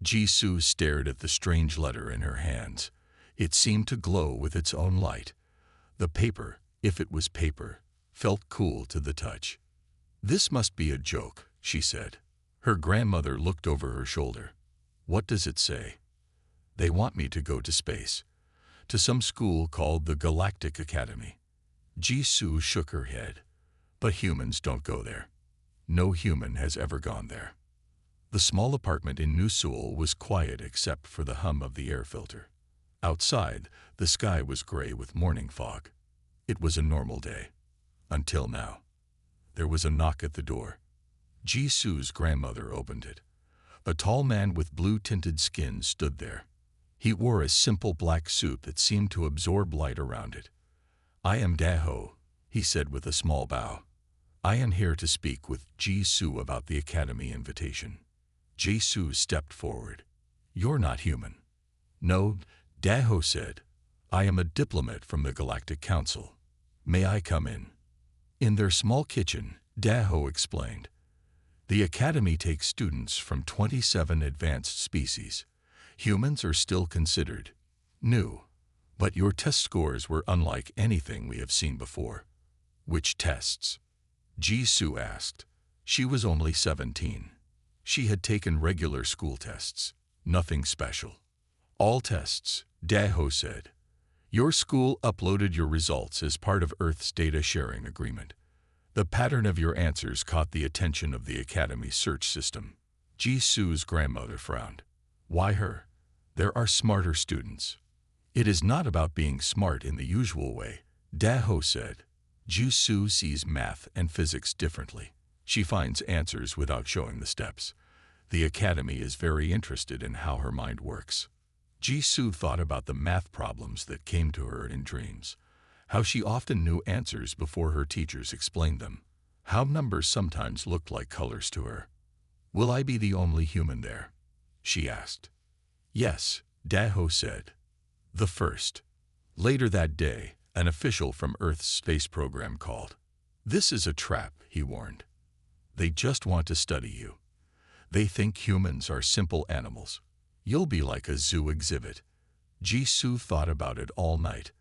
Jisoo stared at the strange letter in her hands. It seemed to glow with its own light. The paper, if it was paper, felt cool to the touch. "This must be a joke," she said. Her grandmother looked over her shoulder. "What does it say?" "They want me to go to space, to some school called the Galactic Academy." Jisoo shook her head. "But humans don't go there. No human has ever gone there." The small apartment in New Seoul was quiet except for the hum of the air filter. Outside, the sky was gray with morning fog. It was a normal day. Until now. There was a knock at the door. Jisoo's grandmother opened it. A tall man with blue-tinted skin stood there. He wore a simple black suit that seemed to absorb light around it. "I am Daho," he said with a small bow. "I am here to speak with Jisoo about the academy invitation." Jisoo stepped forward. "You're not human." "No," Daho said. "I am a diplomat from the Galactic Council. May I come in?" In their small kitchen, Daho explained, "The academy takes students from 27 advanced species. Humans are still considered new, but your test scores were unlike anything we have seen before." "Which tests?" Jisoo asked. She was only 17. She had taken regular school tests. Nothing special. "All tests," Daho said. "Your school uploaded your results as part of Earth's data sharing agreement. The pattern of your answers caught the attention of the Academy's search system." Jisoo's grandmother frowned. "Why her? There are smarter students." "It is not about being smart in the usual way," Daho said. "Jisoo sees math and physics differently. She finds answers without showing the steps. The Academy is very interested in how her mind works." Jisoo thought about the math problems that came to her in dreams, how she often knew answers before her teachers explained them, how numbers sometimes looked like colors to her. "Will I be the only human there?" she asked. "Yes," Daho said. "The first." Later that day, an official from Earth's space program called. "This is a trap," he warned. "They just want to study you. They think humans are simple animals. You'll be like a zoo exhibit." Jisoo thought about it all night,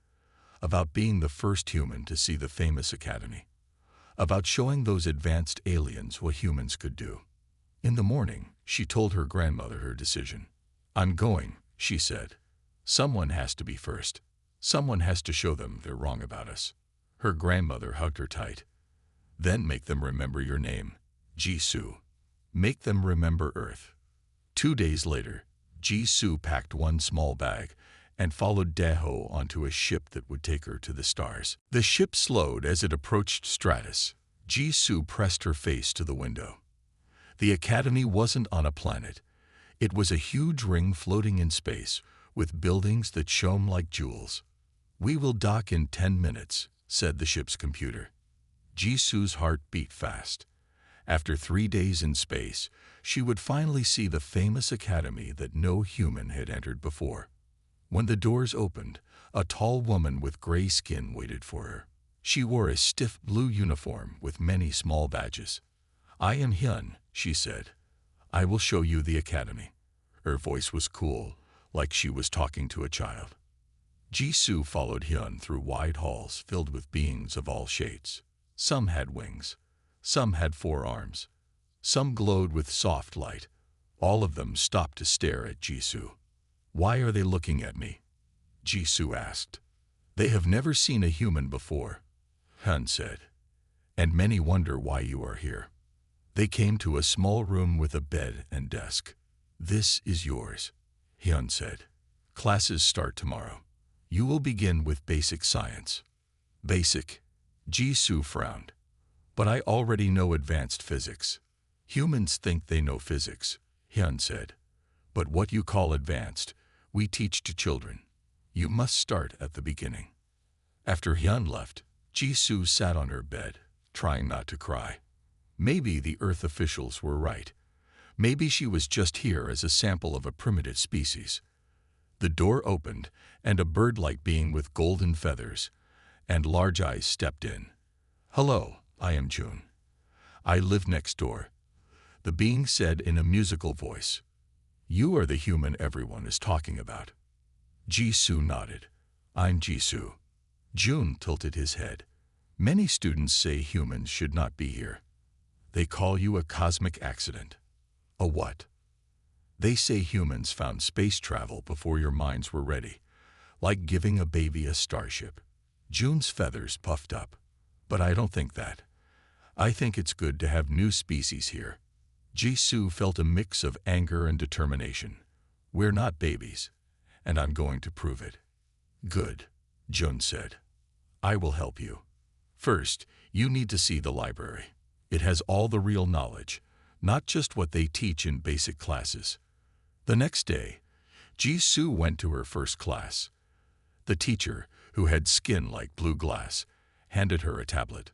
about being the first human to see the famous academy, about showing those advanced aliens what humans could do. In the morning, she told her grandmother her decision. "I'm going," she said. "Someone has to be first. Someone has to show them they're wrong about us." Her grandmother hugged her tight. "Then make them remember your name, Jisoo. Make them remember Earth." 2 days later, Jisoo packed one small bag and followed Daho onto a ship that would take her to the stars. The ship slowed as it approached Stratus. Jisoo pressed her face to the window. The academy wasn't on a planet. It was a huge ring floating in space, with buildings that shone like jewels. "We will dock in 10 minutes, said the ship's computer. Jisoo's heart beat fast. After 3 days in space, she would finally see the famous academy that no human had entered before. When the doors opened, a tall woman with gray skin waited for her. She wore a stiff blue uniform with many small badges. "I am Hyun," she said. "I will show you the academy." Her voice was cool, like she was talking to a child. Jisoo followed Hyun through wide halls filled with beings of all shades. Some had wings. Some had 4 arms. Some glowed with soft light. All of them stopped to stare at Jisoo. "Why are they looking at me?" Jisoo asked. "They have never seen a human before," Hyun said. "And many wonder why you are here." They came to a small room with a bed and desk. "This is yours," Hyun said. "Classes start tomorrow. You will begin with basic science." "Basic?" Jisoo frowned. "But I already know advanced physics." "Humans think they know physics," Hyun said. "But what you call advanced, we teach to children. You must start at the beginning." After Hyun left, Jisoo sat on her bed, trying not to cry. Maybe the Earth officials were right. Maybe she was just here as a sample of a primitive species. The door opened, and a bird-like being with golden feathers and large eyes stepped in. "Hello, I am June. I live next door," the being said in a musical voice. You are the human everyone is talking about. Jisoo nodded. I'm Jisoo. Jun tilted his head. Many students say humans should not be here. They call you a cosmic accident. A what? They say humans found space travel before your minds were ready, like giving a baby a starship. Jun's feathers puffed up. But I don't think that. I think it's good to have new species here. Jisoo felt a mix of anger and determination. We're not babies, and I'm going to prove it. Good, Jun said. I will help you. First, you need to see the library. It has all the real knowledge, not just what they teach in basic classes. The next day, Jisoo went to her first class. The teacher, who had skin like blue glass, handed her a tablet.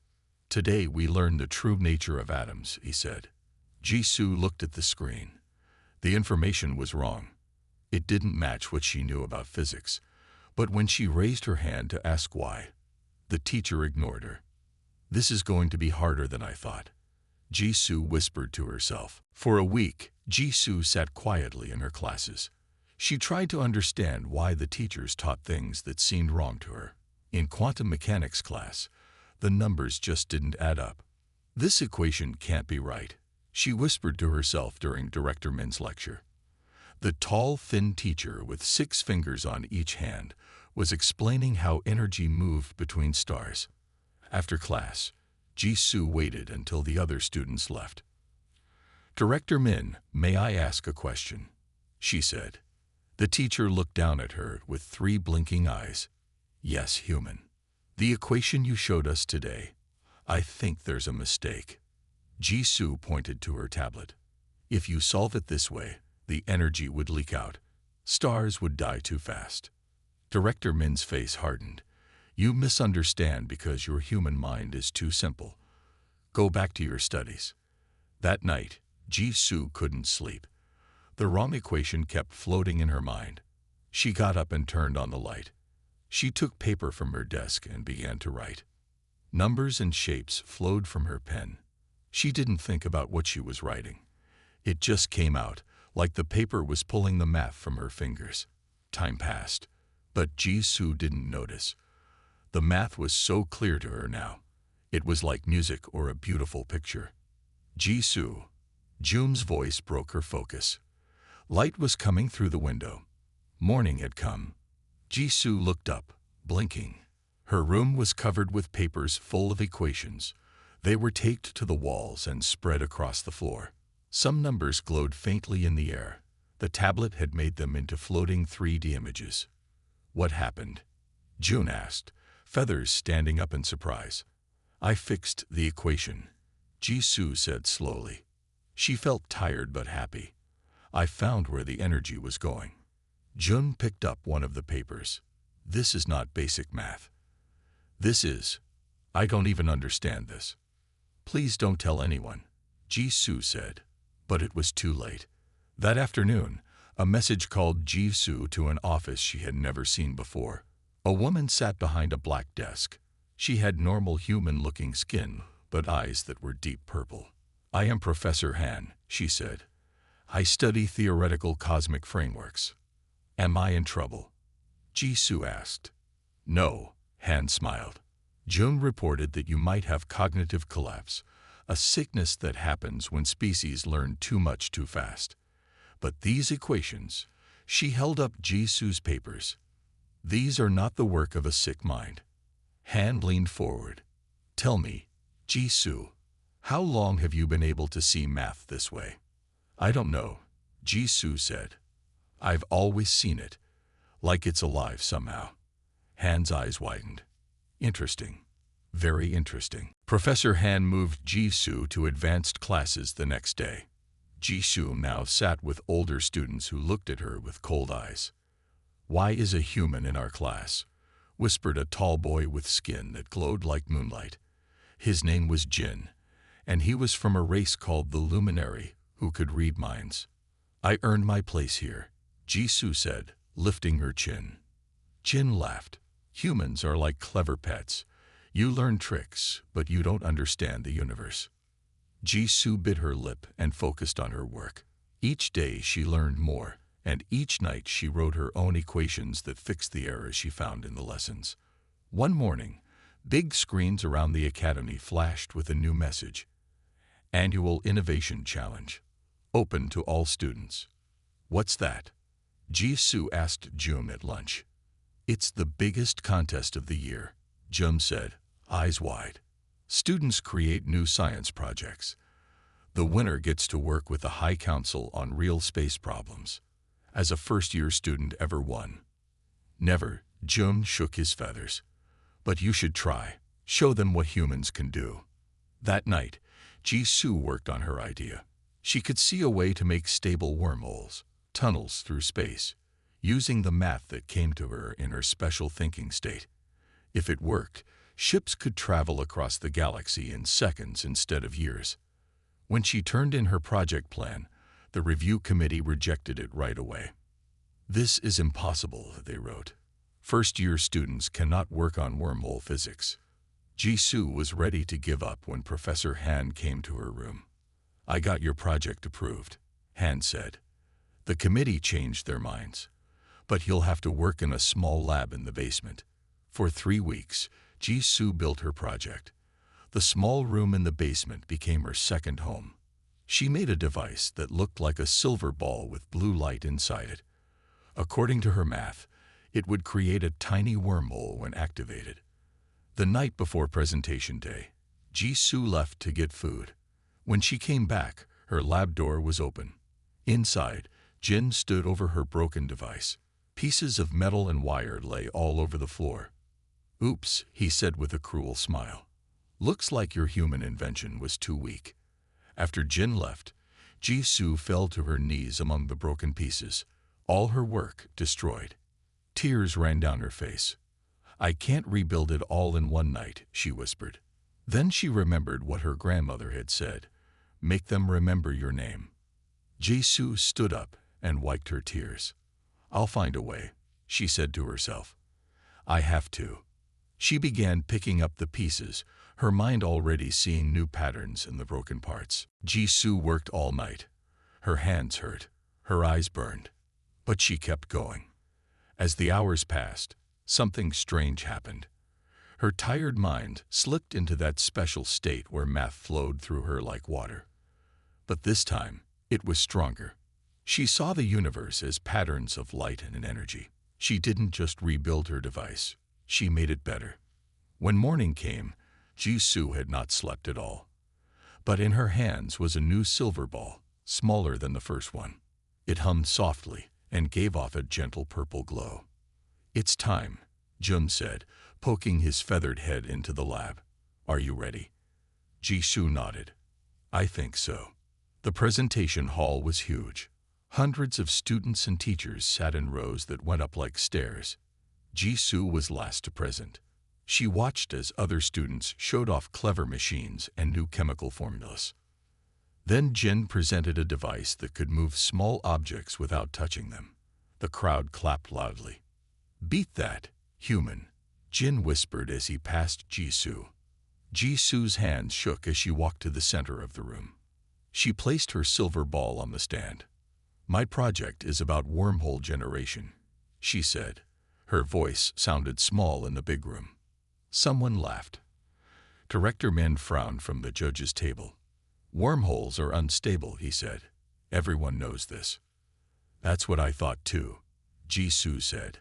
Today we learn the true nature of atoms, he said. Jisoo looked at the screen. The information was wrong. It didn't match what she knew about physics. But when she raised her hand to ask why, the teacher ignored her. This is going to be harder than I thought, Jisoo whispered to herself. For a week, Jisoo sat quietly in her classes. She tried to understand why the teachers taught things that seemed wrong to her. In quantum mechanics class, the numbers just didn't add up. This equation can't be right, she whispered to herself during Director Min's lecture. The tall, thin teacher with 6 fingers on each hand was explaining how energy moved between stars. After class, Jisoo waited until the other students left. Director Min, may I ask a question? She said. The teacher looked down at her with 3 blinking eyes. Yes, human. The equation you showed us today, I think there's a mistake. Jisoo pointed to her tablet. If you solve it this way, the energy would leak out. Stars would die too fast. Director Min's face hardened. You misunderstand because your human mind is too simple. Go back to your studies. That night, Jisoo couldn't sleep. The wrong equation kept floating in her mind. She got up and turned on the light. She took paper from her desk and began to write. Numbers and shapes flowed from her pen. She didn't think about what she was writing. It just came out, like the paper was pulling the math from her fingers. Time passed, but Jisoo didn't notice. The math was so clear to her now. It was like music or a beautiful picture. Jisoo. Jun's voice broke her focus. Light was coming through the window. Morning had come. Jisoo looked up, blinking. Her room was covered with papers full of equations. They were taped to the walls and spread across the floor. Some numbers glowed faintly in the air. The tablet had made them into floating 3D images. What happened? Jun asked, feathers standing up in surprise. I fixed the equation, Jisoo said slowly. She felt tired but happy. I found where the energy was going. Jun picked up one of the papers. This is not basic math. This is. I don't even understand this. Please don't tell anyone, Jisoo said. But it was too late. That afternoon, a message called Jisoo to an office she had never seen before. A woman sat behind a black desk. She had normal human-looking skin, but eyes that were deep purple. I am Professor Han, she said. I study theoretical cosmic frameworks. Am I in trouble? Jisoo asked. No, Han smiled. Jun reported that you might have cognitive collapse, a sickness that happens when species learn too much too fast. But these equations, she held up Jisoo's papers. These are not the work of a sick mind. Han leaned forward. Tell me, Jisoo, how long have you been able to see math this way? I don't know, Jisoo said. I've always seen it, like it's alive somehow. Han's eyes widened. Interesting. Very interesting. Professor Han moved Jisoo to advanced classes the next day. Jisoo now sat with older students who looked at her with cold eyes. Why is a human in our class? Whispered a tall boy with skin that glowed like moonlight. His name was Jin, and he was from a race called the Luminary, who could read minds. I earned my place here, Jisoo said, lifting her chin. Jin laughed. Humans are like clever pets. You learn tricks, but you don't understand the universe. Jisoo bit her lip and focused on her work. Each day she learned more, and each night she wrote her own equations that fixed the errors she found in the lessons. One morning, big screens around the academy flashed with a new message: Annual Innovation Challenge. Open to all students. What's that? Jisoo asked Jum at lunch. It's the biggest contest of the year, Jum said, eyes wide. Students create new science projects. The winner gets to work with the High Council on real space problems. As a first-year student ever won. Never, Jum shook his feathers. But you should try. Show them what humans can do. That night, Jisoo worked on her idea. She could see a way to make stable wormholes, tunnels through space, using the math that came to her in her special thinking state. If it worked, ships could travel across the galaxy in seconds instead of years. When she turned in her project plan, the review committee rejected it right away. This is impossible, they wrote. First-year students cannot work on wormhole physics. Jisoo was ready to give up when Professor Han came to her room. I got your project approved, Han said. The committee changed their minds. But you'll have to work in a small lab in the basement. For 3 weeks, Jisoo built her project. The small room in the basement became her second home. She made a device that looked like a silver ball with blue light inside it. According to her math, it would create a tiny wormhole when activated. The night before presentation day, Jisoo left to get food. When she came back, her lab door was open. Inside, Jin stood over her broken device. Pieces of metal and wire lay all over the floor. Oops, he said with a cruel smile. Looks like your human invention was too weak. After Jin left, Jisoo fell to her knees among the broken pieces, all her work destroyed. Tears ran down her face. I can't rebuild it all in one night, she whispered. Then she remembered what her grandmother had said. Make them remember your name. Jisoo stood up and wiped her tears. I'll find a way, she said to herself. I have to. She began picking up the pieces, her mind already seeing new patterns in the broken parts. Jisoo worked all night. Her hands hurt, her eyes burned. But she kept going. As the hours passed, something strange happened. Her tired mind slipped into that special state where math flowed through her like water. But this time, it was stronger. She saw the universe as patterns of light and energy. She didn't just rebuild her device. She made it better. When morning came, Jisoo had not slept at all. But in her hands was a new silver ball, smaller than the first one. It hummed softly and gave off a gentle purple glow. It's time, Jun said, poking his feathered head into the lab. Are you ready? Jisoo nodded. I think so. The presentation hall was huge. Hundreds of students and teachers sat in rows that went up like stairs. Jisoo was last to present. She watched as other students showed off clever machines and new chemical formulas. Then Jin presented a device that could move small objects without touching them. The crowd clapped loudly. Beat that, human, Jin whispered as he passed Jisoo. Jisoo's hands shook as she walked to the center of the room. She placed her silver ball on the stand. My project is about wormhole generation, she said. Her voice sounded small in the big room. Someone laughed. Director Min frowned from the judge's table. Wormholes are unstable, he said. Everyone knows this. That's what I thought too, Jisoo said.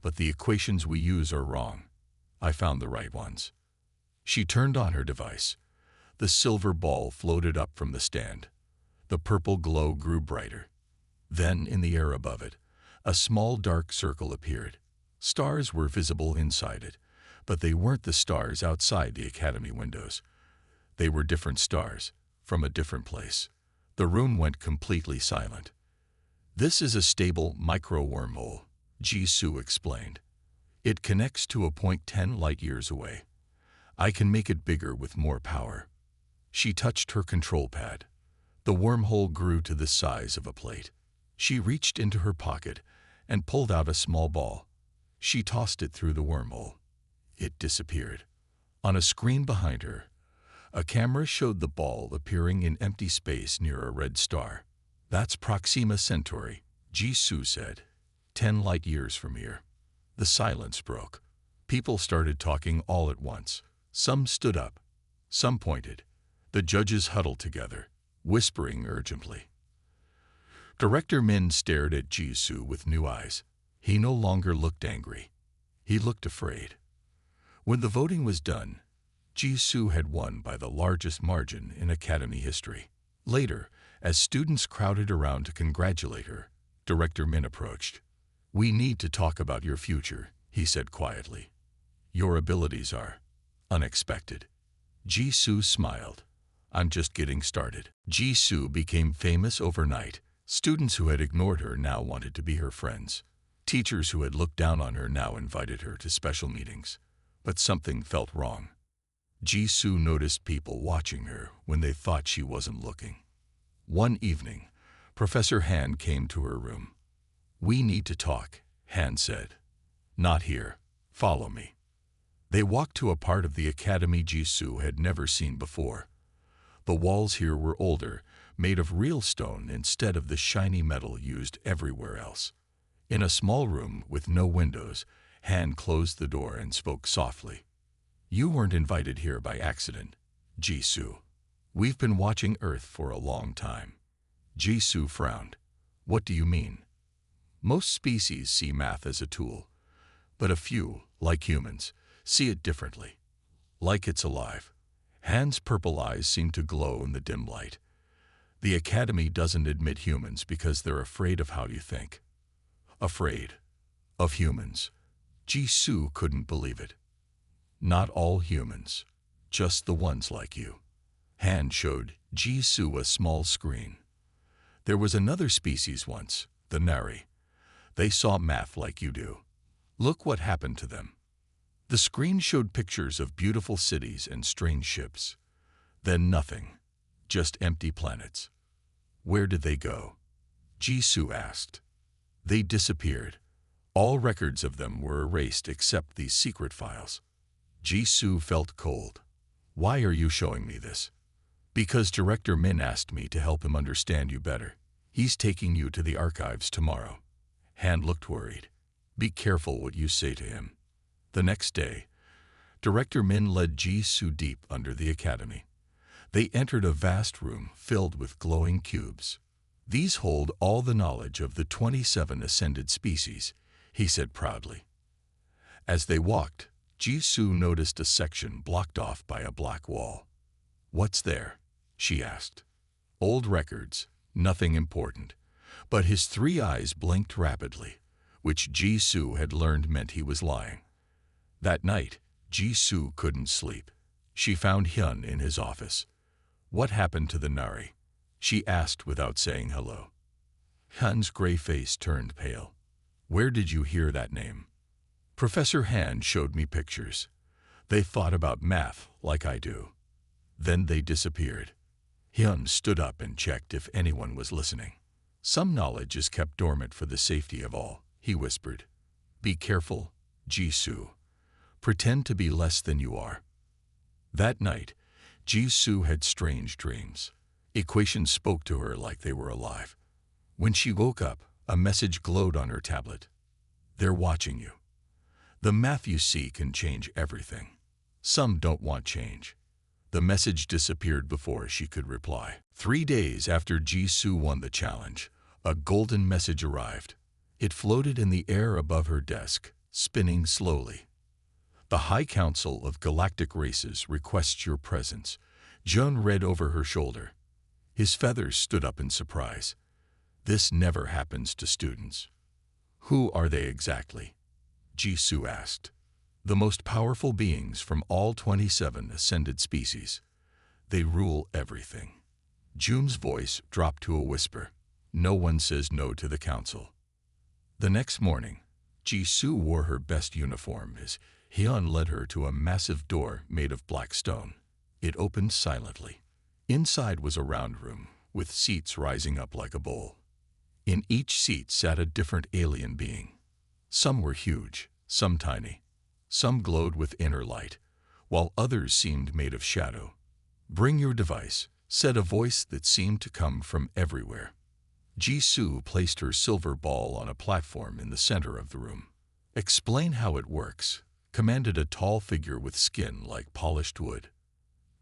But the equations we use are wrong. I found the right ones. She turned on her device. The silver ball floated up from the stand. The purple glow grew brighter. Then, in the air above it, a small dark circle appeared. Stars were visible inside it, but they weren't the stars outside the academy windows. They were different stars, from a different place. The room went completely silent. This is a stable micro-wormhole, Jisoo explained. It connects to a point 10 light-years away. I can make it bigger with more power. She touched her control pad. The wormhole grew to the size of a plate. She reached into her pocket and pulled out a small ball. She tossed it through the wormhole. It disappeared. On a screen behind her, a camera showed the ball appearing in empty space near a red star. That's Proxima Centauri, Jisoo said. 10 light years from here. The silence broke. People started talking all at once. Some stood up. Some pointed. The judges huddled together, whispering urgently. Director Min stared at Jisoo with new eyes. He no longer looked angry. He looked afraid. When the voting was done, Jisoo had won by the largest margin in Academy history. Later, as students crowded around to congratulate her, Director Min approached. "We need to talk about your future," he said quietly. "Your abilities are unexpected." Jisoo smiled. "I'm just getting started." Jisoo became famous overnight. Students who had ignored her now wanted to be her friends. Teachers who had looked down on her now invited her to special meetings. But something felt wrong. Jisoo noticed people watching her when they thought she wasn't looking. One evening, Professor Han came to her room. "We need to talk," Han said. "Not here. Follow me." They walked to a part of the academy Jisoo had never seen before. The walls here were older, made of real stone instead of the shiny metal used everywhere else. In a small room with no windows, Han closed the door and spoke softly. "You weren't invited here by accident, Jisoo. We've been watching Earth for a long time." Jisoo frowned. "What do you mean?" "Most species see math as a tool, but a few, like humans, see it differently. Like it's alive." Han's purple eyes seemed to glow in the dim light. "The Academy doesn't admit humans because they're afraid of how you think." Afraid of humans. Jisoo couldn't believe it. "Not all humans, just the ones like you." Han showed Jisoo a small screen. "There was another species once, the Nari. They saw math like you do. Look what happened to them." The screen showed pictures of beautiful cities and strange ships. Then nothing, just empty planets. "Where did they go?" Jisoo asked. "They disappeared. All records of them were erased except these secret files." Jisoo felt cold. "Why are you showing me this?" "Because Director Min asked me to help him understand you better. He's taking you to the archives tomorrow." Han looked worried. "Be careful what you say to him." The next day, Director Min led Jisoo deep under the academy. They entered a vast room filled with glowing cubes. "These hold all the knowledge of the 27 ascended species," he said proudly. As they walked, Jisoo noticed a section blocked off by a black wall. "What's there?" she asked. "Old records, nothing important." But his 3 eyes blinked rapidly, which Jisoo had learned meant he was lying. That night, Jisoo couldn't sleep. She found Hyun in his office. "What happened to the Nari?" she asked without saying hello. Hyun's gray face turned pale. "Where did you hear that name?" "Professor Han showed me pictures. They thought about math like I do. Then they disappeared." Hyun stood up and checked if anyone was listening. "Some knowledge is kept dormant for the safety of all," he whispered. "Be careful, Jisoo. Pretend to be less than you are." That night, Jisoo had strange dreams. Equations spoke to her like they were alive. When she woke up, a message glowed on her tablet. "They're watching you. The math you see can change everything. Some don't want change." The message disappeared before she could reply. 3 days after Jisoo won the challenge, a golden message arrived. It floated in the air above her desk, spinning slowly. "The High Council of Galactic Races requests your presence." Jun read over her shoulder. His feathers stood up in surprise. "This never happens to students." "Who are they exactly?" Jisoo asked. "The most powerful beings from all 27 ascended species. They rule everything." Jun's voice dropped to a whisper. "No one says no to the council." The next morning, Jisoo wore her best uniform as Hyun led her to a massive door made of black stone. It opened silently. Inside was a round room, with seats rising up like a bowl. In each seat sat a different alien being. Some were huge, some tiny. Some glowed with inner light, while others seemed made of shadow. "Bring your device," said a voice that seemed to come from everywhere. Jisoo placed her silver ball on a platform in the center of the room. "Explain how it works," commanded a tall figure with skin like polished wood.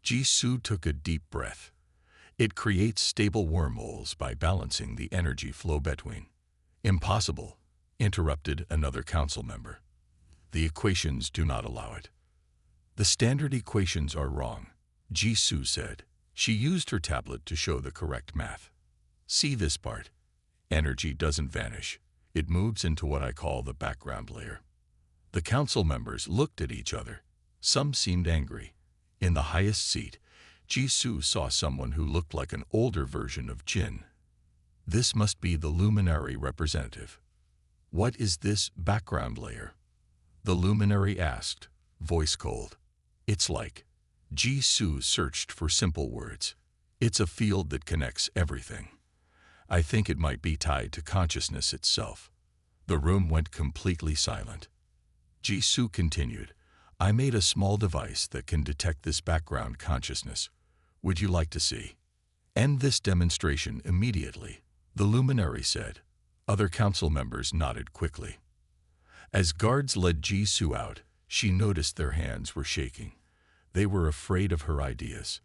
Jisoo took a deep breath. "It creates stable wormholes by balancing the energy flow between." "Impossible," interrupted another council member. "The equations do not allow it." "The standard equations are wrong," Jisoo said. She used her tablet to show the correct math. "See this part? Energy doesn't vanish. It moves into what I call the background layer." The council members looked at each other. Some seemed angry. In the highest seat, Jisoo saw someone who looked like an older version of Jin. "This must be the luminary representative." "What is this background layer?" the luminary asked, voice cold. "It's like..." Jisoo searched for simple words. "It's a field that connects everything. I think it might be tied to consciousness itself." The room went completely silent. Jisoo continued, "I made a small device that can detect this background consciousness. Would you like to see?" "End this demonstration immediately," the luminary said. Other council members nodded quickly. As guards led Jisoo out, she noticed their hands were shaking. They were afraid of her ideas.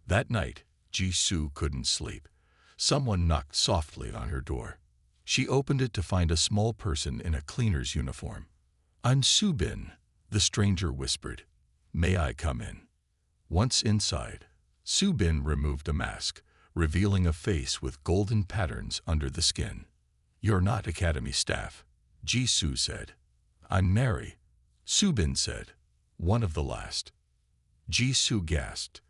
That night, Jisoo couldn't sleep. Someone knocked softly on her door. She opened it to find a small person in a cleaner's uniform. "I'm Subin," the stranger whispered. "May I come in?" Once inside, Subin removed a mask, revealing a face with golden patterns under the skin. "You're not academy staff," Jisoo said. "I'm Mary," Subin said, "one of the last." Jisoo gasped.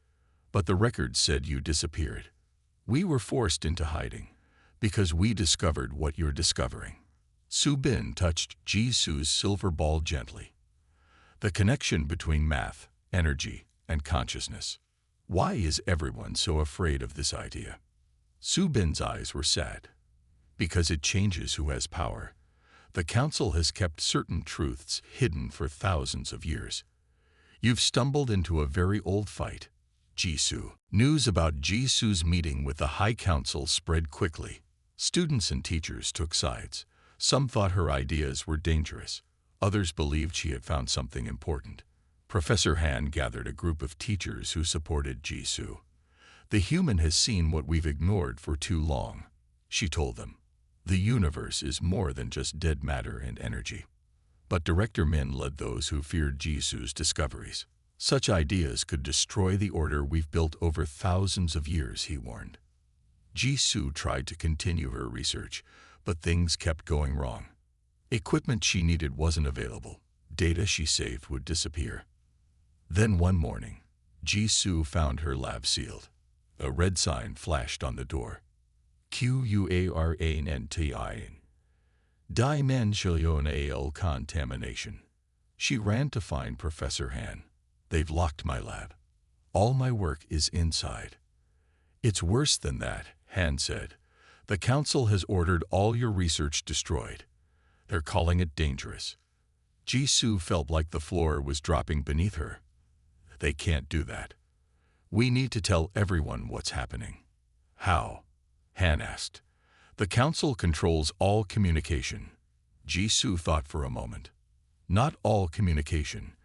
"But the records said you disappeared." "We were forced into hiding, because we discovered what you're discovering." Subin touched Jisoo's silver ball gently. "The connection between math, energy, and consciousness. Why is everyone so afraid of this idea?" Subin's eyes were sad. "Because it changes who has power. The council has kept certain truths hidden for thousands of years. You've stumbled into a very old fight, Jisoo." News about Jisoo's meeting with the High Council spread quickly. Students and teachers took sides. Some thought her ideas were dangerous. Others believed she had found something important. Professor Han gathered a group of teachers who supported Jisoo. "The human has seen what we've ignored for too long," she told them. "The universe is more than just dead matter and energy." But Director Min led those who feared Jisoo's discoveries. "Such ideas could destroy the order we've built over thousands of years," he warned. Jisoo tried to continue her research, but things kept going wrong. Equipment she needed wasn't available. Data she saved would disappear. Then one morning, Jisoo found her lab sealed. A red sign flashed on the door. "QUARANTI. Dimensional contamination." She ran to find Professor Han. "They've locked my lab. All my work is inside." "It's worse than that," Han said. "The council has ordered all your research destroyed. They're calling it dangerous." Jisoo felt like the floor was dropping beneath her. "They can't do that. We need to tell everyone what's happening." "How?" Han asked. "The council controls all communication." Jisoo thought for a moment. "Not all communication.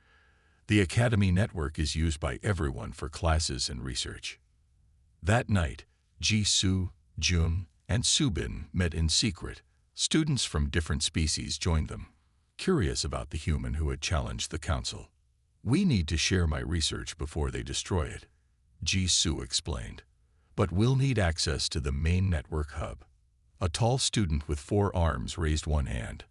The academy network is used by everyone for classes and research." That night, Jisoo, Jun, and Subin met in secret. Students from different species joined them, curious about the human who had challenged the council. "We need to share my research before they destroy it," Jisoo explained. "But we'll need access to the main network hub." A tall student with 4 arms raised one hand.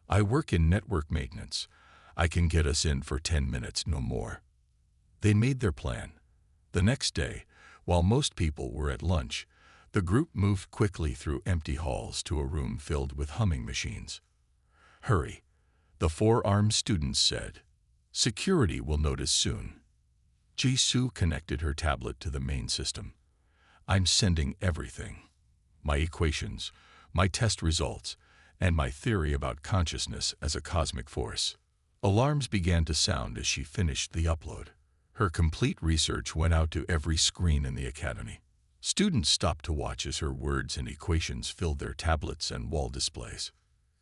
"I work in network maintenance. I can get us in for 10 minutes, no more." They made their plan. The next day, while most people were at lunch, the group moved quickly through empty halls to a room filled with humming machines. "Hurry," the 4-armed students said. "Security will notice soon." Jisoo connected her tablet to the main system. "I'm sending everything. My equations, my test results, and my theory about consciousness as a cosmic force." Alarms began to sound as she finished the upload. Her complete research went out to every screen in the academy. Students stopped to watch as her words and equations filled their tablets and wall displays.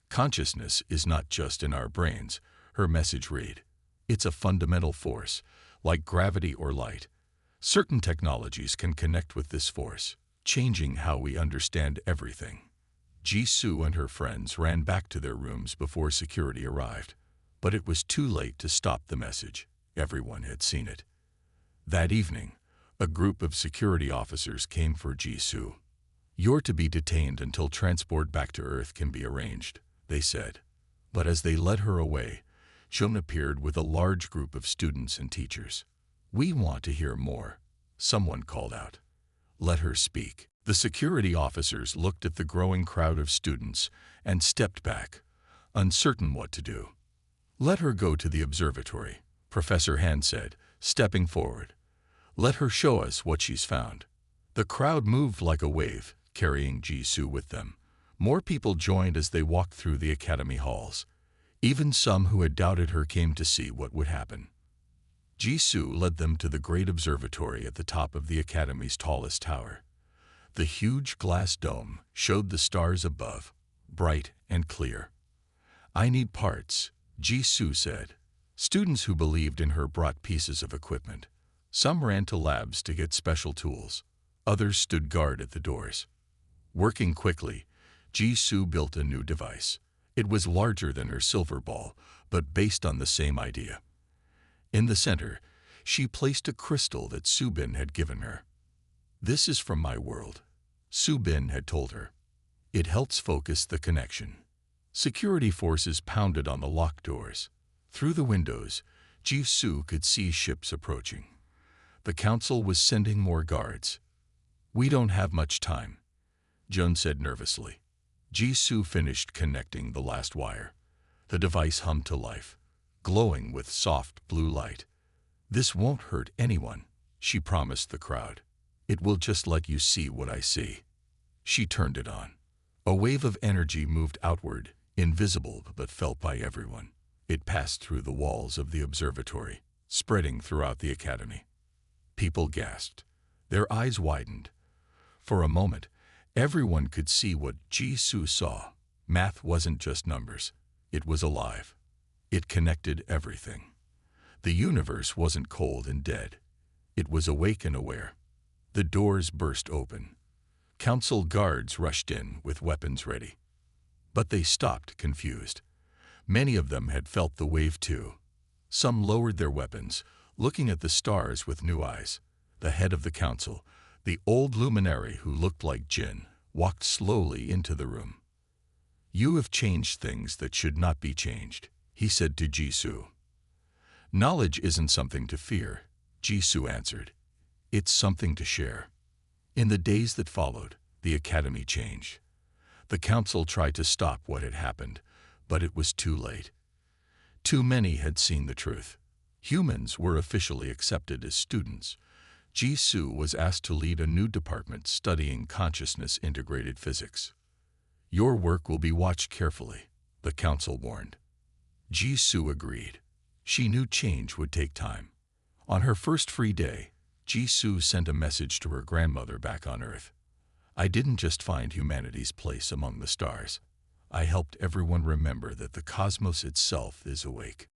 Consciousness is not just in our brains, her message read. It's a fundamental force, like gravity or light. Certain technologies can connect with this force, changing how we understand everything. Jisoo and her friends ran back to their rooms before security arrived. But it was too late to stop the message. Everyone had seen it. That evening, a group of security officers came for Jisoo. "You're to be detained until transport back to Earth can be arranged," they said. But as they led her away, Jun appeared with a large group of students and teachers. "We want to hear more," someone called out. "Let her speak." The security officers looked at the growing crowd of students and stepped back, uncertain what to do. "Let her go to the observatory," Professor Han said, stepping forward. "Let her show us what she's found." The crowd moved like a wave, carrying Jisoo with them. More people joined as they walked through the academy halls. Even some who had doubted her came to see what would happen. Jisoo led them to the great observatory at the top of the academy's tallest tower. The huge glass dome showed the stars above, bright and clear. "I need parts," Jisoo said. Students who believed in her brought pieces of equipment. Some ran to labs to get special tools. Others stood guard at the doors. Working quickly, Jisoo built a new device. It was larger than her silver ball, but based on the same idea. In the center, she placed a crystal that Subin had given her. "This is from my world," Subin had told her. "It helps focus the connection." Security forces pounded on the locked doors. Through the windows, Jisoo could see ships approaching. The council was sending more guards. "We don't have much time," Jun said nervously. Jisoo finished connecting the last wire. The device hummed to life, glowing with soft blue light. "This won't hurt anyone," she promised the crowd. "It will just let you see what I see." She turned it on. A wave of energy moved outward, invisible but felt by everyone. It passed through the walls of the observatory, spreading throughout the academy. People gasped. Their eyes widened. For a moment, everyone could see what Jisoo saw. Math wasn't just numbers. It was alive. It connected everything. The universe wasn't cold and dead. It was awake and aware. The doors burst open. Council guards rushed in with weapons ready. But they stopped, confused. Many of them had felt the wave too. Some lowered their weapons, looking at the stars with new eyes. The head of the council, the old luminary who looked like Jin, walked slowly into the room. "You have changed things that should not be changed," he said to Jisoo. "Knowledge isn't something to fear," Jisoo answered. "It's something to share." In the days that followed, the academy changed. The council tried to stop what had happened, but it was too late. Too many had seen the truth. Humans were officially accepted as students. Jisoo was asked to lead a new department studying consciousness-integrated physics. "Your work will be watched carefully," the council warned. Jisoo agreed. She knew change would take time. On her first free day, Jisoo sent a message to her grandmother back on Earth. "I didn't just find humanity's place among the stars. I helped everyone remember that the cosmos itself is awake."